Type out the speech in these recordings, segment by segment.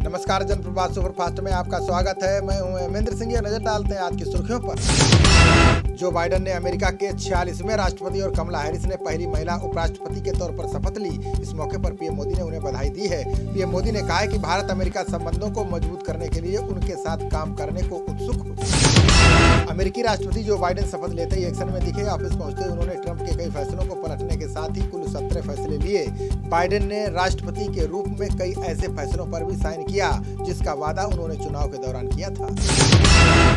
नमस्कार, जनप्रवाद सुपरफास्ट में आपका स्वागत है। मैं हूं हेमेंद्र सिंह। नजर डालते हैं आज की सुर्खियों पर। जो बाइडेन ने अमेरिका के 46वें राष्ट्रपति और कमला हैरिस ने पहली महिला उपराष्ट्रपति के तौर पर शपथ ली। इस मौके पर पीएम मोदी ने उन्हें बधाई दी है। पीएम मोदी ने कहा है कि भारत अमेरिका संबंधों को मजबूत करने के लिए उनके साथ काम करने को उत्सुक हो। अमेरिकी राष्ट्रपति जो बाइडेन शपथ लेते ही एक्शन में दिखे। ऑफिस पहुंचते उन्होंने ट्रंप के कई फैसलों को पलटने के साथ ही कुल 17 फैसले लिए। बाइडेन ने राष्ट्रपति के रूप में कई ऐसे फैसलों पर भी साइन किया जिसका वादा उन्होंने चुनाव के दौरान किया था।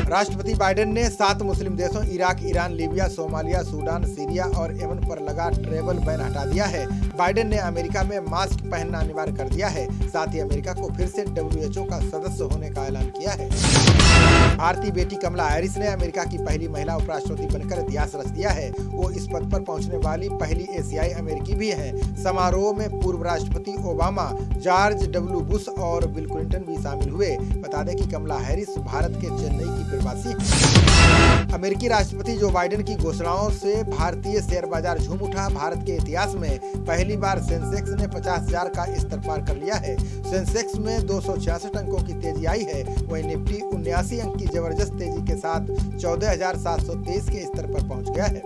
राष्ट्रपति बाइडेन ने 7 मुस्लिम देशों Iraq, Iran, Libya, Somalia, Sudan, Syria और यमन पर लगा ट्रेवल बैन हटा दिया है। बाइडेन ने अमेरिका में मास्क पहनना अनिवार्य कर दिया है। साथ ही अमेरिका को फिर से WHO का सदस्य होने का ऐलान किया है। भारतीय बेटी कमला हैरिस ने अमेरिका की पहली महिला उपराष्ट्रपति बनकर इतिहास रच दिया है। वो इस पद पर पहुंचने वाली पहली एशियाई अमेरिकी भी हैं। समारोह में पूर्व राष्ट्रपति ओबामा, जॉर्ज W. बुश और बिल क्लिंटन भी शामिल हुए। बता दें कि कमला हैरिस भारत के चेन्नई की प्रवासी हैं। अमेरिकी राष्ट्रपति जो बाइडेन की घोषणाओं से भारतीय शेयर बाजार झूम उठा। भारत के इतिहास में पहली बार सेंसेक्स ने 50,000 का स्तर पार कर लिया है। सेंसेक्स में 266 अंकों की तेजी आई है। वहीं निफ्टी 79 अंक की जबरदस्त तेजी के साथ 14,723 के स्तर पर पहुंच गया है।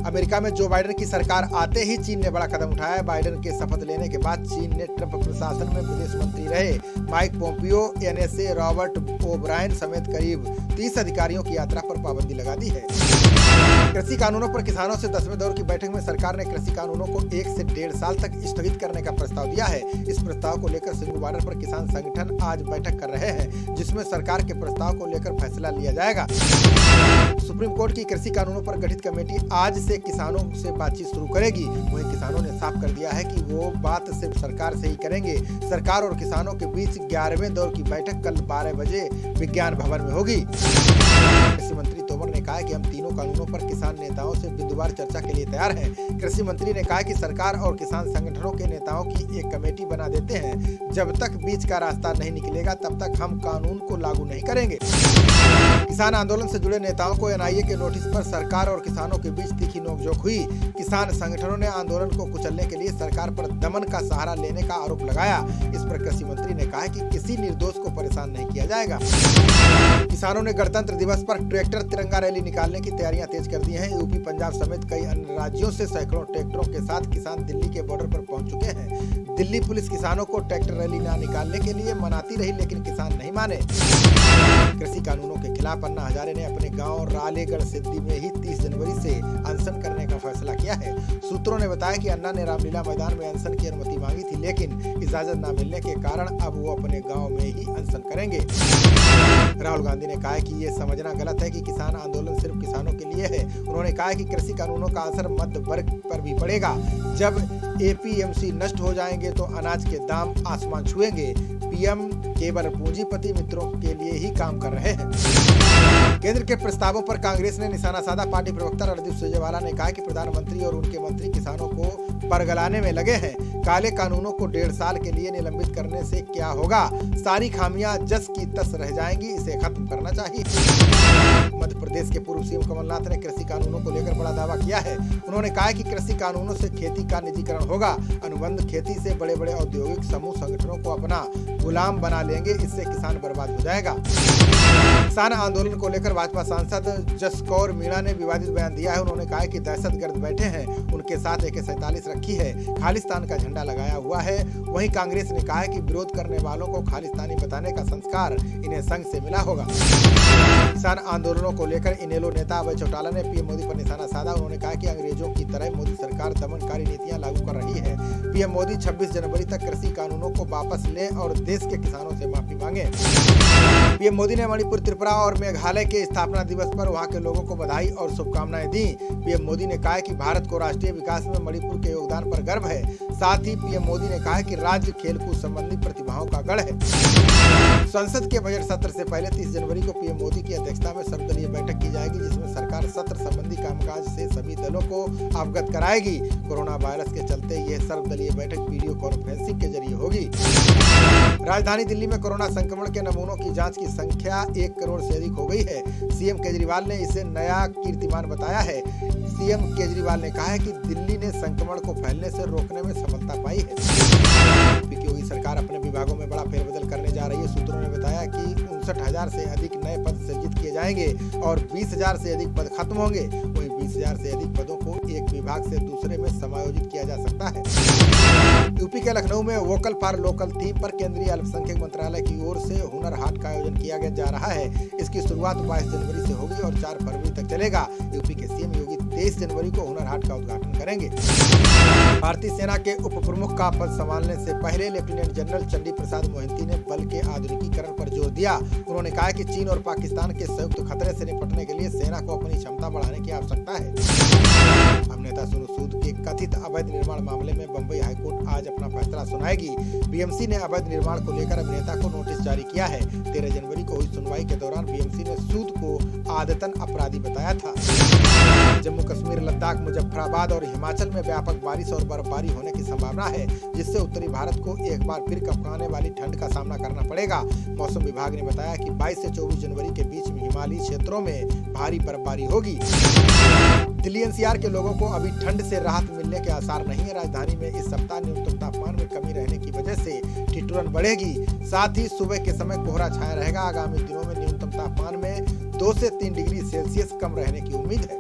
अमेरिका में जो बाइडेन की सरकार आते ही चीन ने बड़ा कदम उठाया। बाइडेन के शपथ लेने के बाद चीन ने ट्रंप प्रशासन में विदेश मंत्री रहे Mike Pompeo, NSA Robert O'Brien समेत करीब 30 अधिकारियों की यात्रा पर पाबंदी लगा दी है। कृषि कानूनों पर किसानों से 10वें दौर की बैठक में सरकार ने कृषि कानूनों को 1 से 1.5 साल तक स्थगित करने का प्रस्ताव दिया है। इस प्रस्ताव को लेकर सिंघू बॉर्डर पर किसान संगठन आज बैठक कर रहे हैं, जिसमें सरकार के प्रस्ताव को लेकर फैसला लिया जाएगा। सुप्रीम कोर्ट की कृषि कानूनों पर गठित कमेटी आज से किसानों से बातचीत शुरू करेगी। वहीं किसानों ने साफ कर दिया है कि वो बात सिर्फ सरकार से ही करेंगे। सरकार और किसानों के बीच 11वें दौर की बैठक कल 12 बजे विज्ञान भवन में होगी। कृषि मंत्री तोमर ने कहा कि हम तीनों कानूनों पर किसान नेताओं से बिंदुवार चर्चा के लिए तैयार हैं। कृषि मंत्री ने कहा कि सरकार और किसान संगठनों के नेताओं की एक कमेटी बना देते हैं। जब तक बीच का रास्ता नहीं निकलेगा तब तक हम कानून को लागू नहीं करेंगे। किसान आंदोलन से जुड़े नेताओं को NIA के नोटिस पर सरकार और किसानों के बीच तीखी नोकझोंक हुई। किसान संगठनों ने आंदोलन को कुचलने के लिए सरकार पर दमन का सहारा लेने का आरोप लगाया। इस पर कृषि मंत्री ने कहा कि किसी निर्दोष को परेशान नहीं किया जाएगा। किसानों ने गणतंत्र दिवस पर ट्रैक्टर तिरंगा रैली निकालने की तैयारियां तेज कर दी हैं। यूपी, पंजाब समेत कई अन्य राज्यों से सैकड़ों ट्रैक्टरों के साथ किसान दिल्ली के बॉर्डर पर पहुंच चुके हैं। दिल्ली पुलिस किसानों को ट्रैक्टर रैली न निकालने के लिए मनाती रही, लेकिन किसान नहीं माने। कृषि कानूनों के खिलाफ अन्ना हजारे ने अपने गांव रालेगढ़ सिद्धि में ही 30 जनवरी से अनशन करने का फैसला किया है। सूत्रों ने बताया कि अन्ना ने रामलीला मैदान में अनशन की अनुमति मांगी थी, लेकिन इजाजत न मिलने के कारण अब वो अपने गांव में ही अनशन करेंगे। राहुल गांधी ने कहा कि ये समझना गलत है कि किसान आंदोलन सिर्फ किसानों के लिए है। उन्होंने कहा कि कृषि कानूनों का असर मध्य वर्ग पर भी पड़ेगा। जब APMC नष्ट हो जाएंगे तो अनाज के दाम आसमान छुएंगे। PM केवल पूंजीपति मित्रों के लिए ही काम कर रहे हैं। केंद्र के प्रस्तावों पर कांग्रेस ने निशाना साधा। पार्टी प्रवक्ता रणदीप सुरजेवाला ने कहा कि प्रधानमंत्री और उनके मंत्री किसानों को बरगलाने में लगे हैं। काले कानूनों को 1.5 साल के लिए निलंबित करने से क्या होगा? सारी खामियां जस की तस रह जाएंगी। इसे खत्म करना चाहिए। मध्य प्रदेश के पूर्व CM कमलनाथ ने कृषि कानूनों को लेकर बड़ा दावा किया है। उन्होंने कहा कि कृषि कानूनों से खेती का निजीकरण होगा। अनुबंध खेती से बड़े बड़े औद्योगिक समूह संगठनों को अपना गुलाम बना लेंगे। इससे किसान बर्बाद हो जाएगा। किसान आंदोलन को लेकर भाजपा सांसद जसकौर मीणा ने विवादित बयान दिया है। उन्होंने कहा कि दहशतगर्द बैठे हैं, उनके साथ AK-47 रखी है, खालिस्तान का झंडा लगाया हुआ है। वहीं कांग्रेस ने कहा है कि विरोध करने वालों को खालिस्तानी बताने का संस्कार इन्हें संघ से मिला होगा। किसान आंदोलनों को लेकर इनेलो नेता अभय चौटाला ने PM मोदी पर निशाना साधा। उन्होंने कहा कि अंग्रेजों की तरह मोदी सरकार दमनकारी नीतियां लागू कर रही है। PM मोदी 26 जनवरी तक कृषि कानूनों को वापस लें और देश के किसानों से माफी मांगे। PM मोदी ने मणिपुर, त्रिपुरा और मेघालय के स्थापना दिवस पर वहां के लोगों को बधाई और शुभकामनाएं दी। PM मोदी ने कहा कि भारत को राष्ट्रीय विकास में मणिपुर के योगदान पर गर्व है। साथ ही PM मोदी ने कहा कि राज्य खेलकूद संबंधी प्रतिभाओं का गढ़ है। संसद के बजट सत्र से पहले 30 जनवरी को पीएम मोदी की अध्यक्षता में सर्वदलीय बैठक की जाएगी, जिसमें सरकार सत्र संबंधी कामकाज से सभी दलों को अवगत कराएगी। कोरोना वायरस के चलते यह सर्वदलीय बैठक वीडियो कॉन्फ्रेंसिंग के जरिए होगी। राजधानी दिल्ली में कोरोना संक्रमण के नमूनों की जांच की संख्या 1 करोड़ से अधिक हो गई है। सीएम केजरीवाल ने इसे नया कीर्तिमान बताया है। सीएम केजरीवाल ने कहा है कि दिल्ली ने संक्रमण को फैलने से रोकने में सफलता पाई है। योगी सरकार अपने विभागों में बड़ा फेरबदल करने जा रही है। सूत्रों ने बताया कि 59,000 से अधिक नए पद सृजित किए जाएंगे और 20,000 से अधिक पद खत्म होंगे। वहीं 20,000 से अधिक पदों को एक विभाग से दूसरे में समायोजित किया जा सकता है। यूपी के लखनऊ में वोकल फॉर लोकल थीम पर केंद्रीय अल्पसंख्यक मंत्रालय की ओर से हुनर हाट का आयोजन किया जा रहा है। इसकी शुरुआत 22 जनवरी से होगी और 4 फरवरी तक चलेगा। यूपी के सीएम योगी 23 जनवरी को हुनर हाट का उद्घाटन करेंगे। भारतीय सेना के उप प्रमुख का पद संभालने से पहले लेफ्टिनेंट जनरल चंडी प्रसाद मोहंती ने बल के आधुनिकीकरण पर जोर दिया। उन्होंने कहा कि चीन और पाकिस्तान के संयुक्त खतरे से निपटने के लिए सेना को अपनी क्षमता बढ़ाने की आवश्यकता है। अभिनेता सोनू सूद के कथित अवैध निर्माण मामले में बंबई हाईकोर्ट आज अपना फैसला सुनाएगी। बीएमसी ने अवैध निर्माण को लेकर अभिनेता को नोटिस जारी किया है। 13 जनवरी को हुई सुनवाई के दौरान बीएमसी ने सूद को आदतन अपराधी बताया था। जम्मू कश्मीर, लद्दाख, मुजफ्फराबाद और हिमाचल में व्यापक बारिश और बर्फबारी होने की संभावना है, जिससे उत्तरी भारत को एक बार फिर कपकाने वाली ठंड का सामना करना पड़ेगा। मौसम विभाग ने बताया कि 22 से 24 जनवरी के बीच में हिमालयी क्षेत्रों में भारी बर्फबारी होगी। दिल्ली एनसीआर के लोगों को अभी ठंड से राहत मिलने के आसार नहीं है। राजधानी में इस सप्ताह न्यूनतम तापमान में कमी रहने की वजह से ठिठुरन बढ़ेगी। साथ ही सुबह के समय कोहरा छाया रहेगा। आगामी दिनों में न्यूनतम तापमान में 2 से 3 डिग्री सेल्सियस कम रहने की उम्मीद है।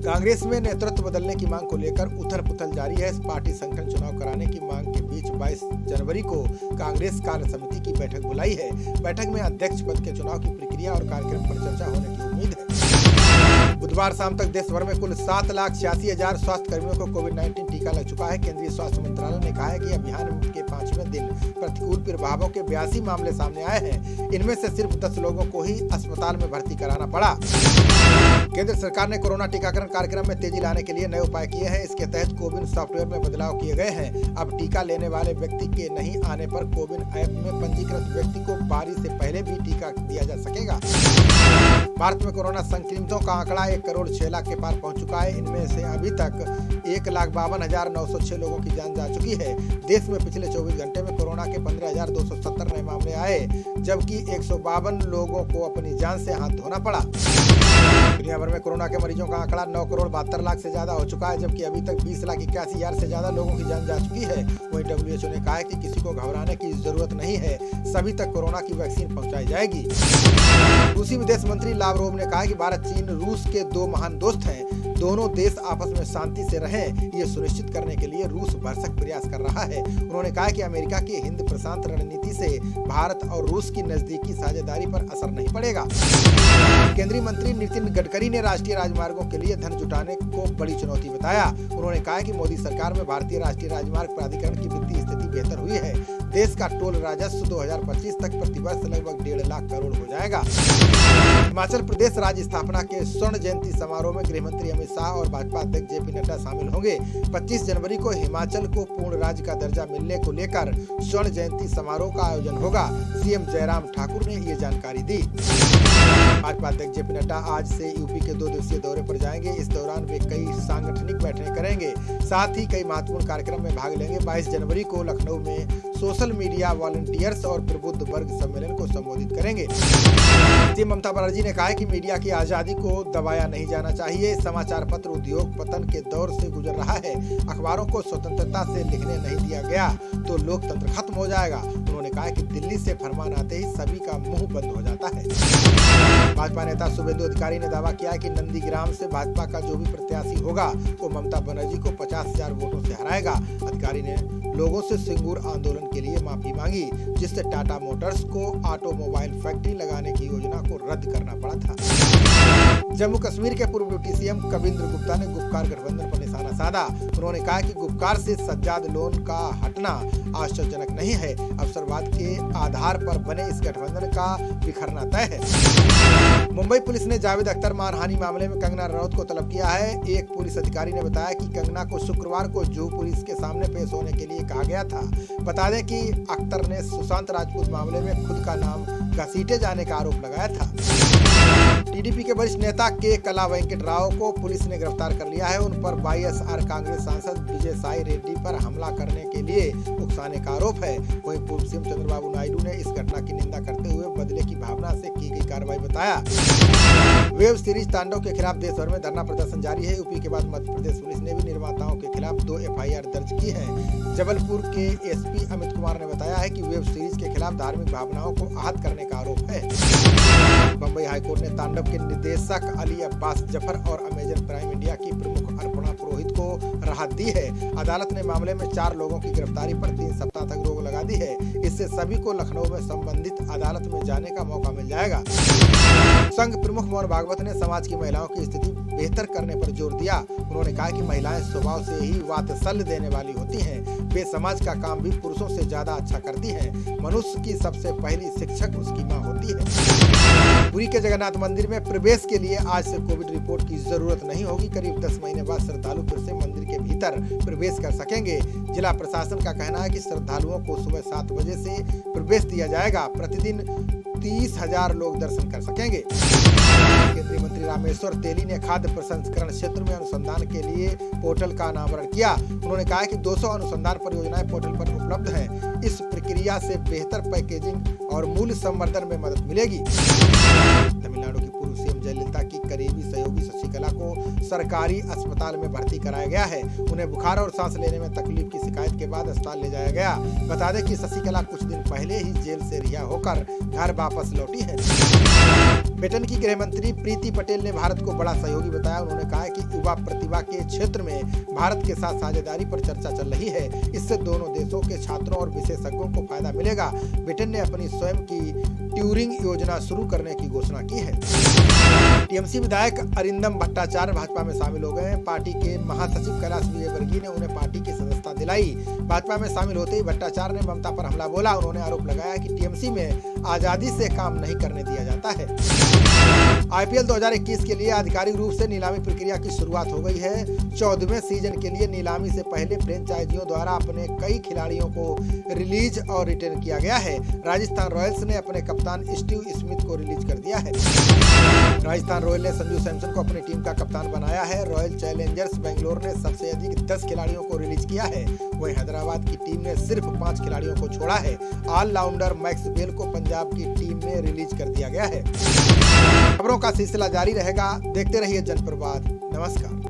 कांग्रेस में नेतृत्व बदलने की मांग को लेकर उथल-पुथल जारी है। पार्टी संगठन चुनाव कराने की मांग के बीच 22 जनवरी को कांग्रेस कार्य समिति की बैठक बुलाई है। बैठक में अध्यक्ष पद के चुनाव की प्रक्रिया और कार्यक्रम पर चर्चा होने की उम्मीद है। बुधवार शाम तक देश भर में कुल 7,86,000 स्वास्थ्य कर्मियों को कोविड-19 टीका लग चुका है। केंद्रीय स्वास्थ्य मंत्रालय ने कहा है कि अभियान के 5वें दिन प्रतिकूल प्रभावों के 82 मामले सामने आए हैं। इनमें से सिर्फ 10 लोगों को ही अस्पताल में भर्ती कराना पड़ा। केंद्र सरकार ने कोरोना टीकाकरण कार्यक्रम में तेजी लाने के लिए नए उपाय किए हैं। इसके तहत कोविन सॉफ्टवेयर में बदलाव किए गए हैं। अब टीका लेने वाले व्यक्ति के नहीं आने पर कोविन ऐप में पंजीकृत व्यक्ति को बारी से पहले भी टीका दिया जा सकेगा। भारत में कोरोना संक्रमितों का आंकड़ा 1 करोड़ 6 लाख के पार पहुंच चुका है। इनमें से अभी तक 1,52,906 लोगों की जान जा चुकी है। देश में पिछले 24 घंटे में कोरोना के 15,270 नए मामले आए, जबकि 152 लोगों को अपनी जान से हाथ धोना पड़ा। दुनिया भर में कोरोना के मरीजों का आंकड़ा 9 करोड़ 72 लाख से ज्यादा हो चुका है, जबकि अभी तक 20,81,000 से ज्यादा लोगों की जान जा चुकी है। वहीं WHO ने कहा है कि किसी को घबराने की जरूरत नहीं है, सभी तक कोरोना की वैक्सीन पहुंचाई जाएगी। रूसी विदेश मंत्री लावरोव ने कहा कि भारत, चीन, रूस के 2 महान दोस्त हैं। दोनों देश आपस में शांति से रहें, ये सुनिश्चित करने के लिए रूस भरसक प्रयास कर रहा है। उन्होंने कहा कि अमेरिका की हिंद प्रशांत रणनीति से भारत और रूस की नजदीकी साझेदारी पर असर नहीं पड़ेगा। केंद्रीय मंत्री नितिन गडकरी ने राष्ट्रीय राजमार्गों के लिए धन जुटाने को बड़ी चुनौती बताया। उन्होंने कहा कि मोदी सरकार में भारतीय राष्ट्रीय राजमार्ग प्राधिकरण की वित्तीय स्थिति बेहतर हुई है। देश का टोल राजस्व 2025 तक प्रति वर्ष लगभग 1.5 लाख करोड़ हो जाएगा। हिमाचल प्रदेश राज्य स्थापना के स्वर्ण जयंती समारोह में गृह मंत्री अमित शाह और भाजपा अध्यक्ष JP नड्डा शामिल होंगे। 25 जनवरी को हिमाचल को पूर्ण राज्य का दर्जा मिलने को लेकर स्वर्ण जयंती समारोह का आयोजन होगा। सीएम जयराम ठाकुर ने ये जानकारी दी। भाजपा अध्यक्ष JP नड्डा आज से यूपी के 2 दिवसीय दौरे पर जाएंगे। इस दौरान वे कई सांगठनिक बैठकें करेंगे, साथ ही कई महत्वपूर्ण कार्यक्रम में भाग लेंगे। 22 जनवरी को लखनऊ में सोशल मीडिया वॉलंटियर्स और प्रबुद्ध वर्ग सम्मेलन को संबोधित करेंगे। सीएम ममता बनर्जी ने कहा है कि मीडिया की आजादी को दबाया नहीं जाना चाहिए। समाचार पत्र उद्योग पतन के दौर से गुजर रहा है। अखबारों को स्वतंत्रता से लिखने नहीं दिया गया तो लोकतंत्र खत्म हो जाएगा। उन्होंने कहा कि दिल्ली से फरमान आते ही सभी का मुंह बंद हो जाता है। भाजपा नेता शुभेंदु अधिकारी ने दावा किया है कि नंदीग्राम से भाजपा का जो भी प्रत्याशी होगा वो ममता बनर्जी को 50,000 वोटों से हराएगा। अधिकारी ने लोगों से सिंगूर आंदोलन के लिए माफी मांगी, जिससे टाटा मोटर्स को ऑटोमोबाइल फैक्ट्री लगाने की योजना को रद्द करना पड़ा था। जम्मू कश्मीर के पूर्व डिप्टी सीएम कविंद्र गुप्ता ने गुपकार गठबंधन पर निशाना साधा। उन्होंने कहा कि गुपकार से सज्जाद लोन का हटना आश्चर्यजनक नहीं है। अवसरवाद के आधार पर बने इस गठबंधन का बिखरना तय है। मुंबई पुलिस ने जावेद अख्तर मानहानि मामले में कंगना रनौत को तलब किया है। एक पुलिस अधिकारी ने बताया कि कंगना को शुक्रवार को जुहू पुलिस के सामने पेश होने के लिए कहा गया था। बता दें कि अख्तर ने सुशांत राजपूत मामले में खुद का नाम घसीटे जाने का आरोप लगाया था। टीडीपी के वरिष्ठ नेता के कला वेंकट राव को पुलिस ने गिरफ्तार कर लिया है। उन पर वाईएसआर कांग्रेस सांसद विजय साई रेड्डी पर हमला करने के लिए उकसाने का आरोप है। वहीं पूर्व सीएम चंद्रबाबू नायडू ने इस घटना की निंदा करते हुए बदले की भावना से की गई कार्रवाई बताया। वेब सीरीज तांडव के खिलाफ देश भर में धरना प्रदर्शन जारी है। यूपी के बाद मध्य प्रदेश पुलिस ने भी निर्माताओं के खिलाफ 2 एफआईआर दर्ज की है। जबलपुर के एसपी अमित कुमार ने बताया है कि वेब सीरीज के खिलाफ धार्मिक भावनाओं को आहत करने का आरोप है। बम्बई हाईकोर्ट ने तांडव के निर्देशक अली अब्बास जफर और अमेजन प्राइम इंडिया की प्रमुख अर्पणा पुरोहित को राहत दी है। अदालत ने मामले में 4 लोगों की गिरफ्तारी पर 3 सप्ताह तक रोक लगा दी है। इससे सभी को लखनऊ में संबंधित अदालत में जाने का मौका मिल जाएगा। संघ प्रमुख मोहन भागवत ने समाज की महिलाओं की स्थिति बेहतर करने पर जोर दिया। उन्होंने कहा कि महिलाएं स्वभाव से ही वात्सल्य देने वाली होती हैं। वे समाज का काम भी पुरुषों से ज्यादा अच्छा करती हैं। मनुष्य की सबसे पहली शिक्षक उसकी माँ होती है। पुरी के जगन्नाथ मंदिर में प्रवेश के लिए आज से कोविड रिपोर्ट की जरूरत नहीं होगी। करीब 10 महीने बाद श्रद्धालु फिर से मंदिर के भीतर प्रवेश कर सकेंगे। जिला प्रशासन का कहना है कि श्रद्धालुओं को सुबह 7 बजे से प्रवेश दिया जाएगा। प्रतिदिन 30,000 लोग दर्शन कर सकेंगे। केंद्रीय मंत्री रामेश्वर तेली ने खाद्य प्रसंस्करण क्षेत्र में अनुसंधान के लिए पोर्टल का अनावरण किया। उन्होंने कहा कि 200 अनुसंधान परियोजनाएं पोर्टल पर उपलब्ध हैं। इस प्रक्रिया से बेहतर पैकेजिंग और मूल्य संवर्धन में मदद मिलेगी। तमिलनाडु की पूर्व सीएम जयललिता की करीबी सहयोगी शशिकला को सरकारी अस्पताल में भर्ती कराया गया है। उन्हें बुखार और सांस लेने में तकलीफ की शिकायत के बाद अस्पताल ले जाया गया। बता दें कि शशिकला कुछ दिन पहले ही जेल से रिहा होकर घर वापस लौटी है। ब्रिटेन की गृह मंत्री प्रीति पटेल ने भारत को बड़ा सहयोगी बताया। उन्होंने कहा कि युवा प्रतिभा के क्षेत्र में भारत के साथ साझेदारी पर चर्चा चल रही है। इससे दोनों देशों के छात्रों और विशेषज्ञों को फायदा मिलेगा। ब्रिटेन ने अपनी स्वयं की ट्यूरिंग योजना शुरू करने की घोषणा की है। टीएमसी विधायक अरिंदम भट्टाचार्य भाजपा में शामिल हो गए हैं। पार्टी के महासचिव कैलाश विजयवर्गीय ने उन्हें पार्टी की सदस्यता दिलाई। भाजपा में शामिल होते ही भट्टाचार्य ने ममता पर हमला बोला। उन्होंने आरोप लगाया कि टीएमसी में आजादी से काम नहीं करने दिया जाता है। आईपीएल 2021 के लिए आधिकारिक रूप से नीलामी प्रक्रिया की शुरुआत हो गई है। 14वें सीजन के लिए नीलामी से पहले फ्रेंचाइजियों द्वारा अपने कई खिलाड़ियों को रिलीज और रिटेन किया गया है। राजस्थान रॉयल्स ने अपने कप्तान स्टीव स्मिथ को रिलीज कर दिया है। राजस्थान रॉयल ने संजू सैमसन को अपनी टीम का कप्तान बनाया है। रॉयल चैलेंजर्स बेंगलोर ने सबसे अधिक 10 खिलाड़ियों को रिलीज किया है। वहीं हैदराबाद की टीम ने सिर्फ 5 खिलाड़ियों को छोड़ा है। ऑलराउंडर मैक्स बेल को पंजाब की टीम में रिलीज कर दिया गया है। खबरों का सिलसिला जारी रहेगा। देखते रहिए जनप्रवाद। नमस्कार।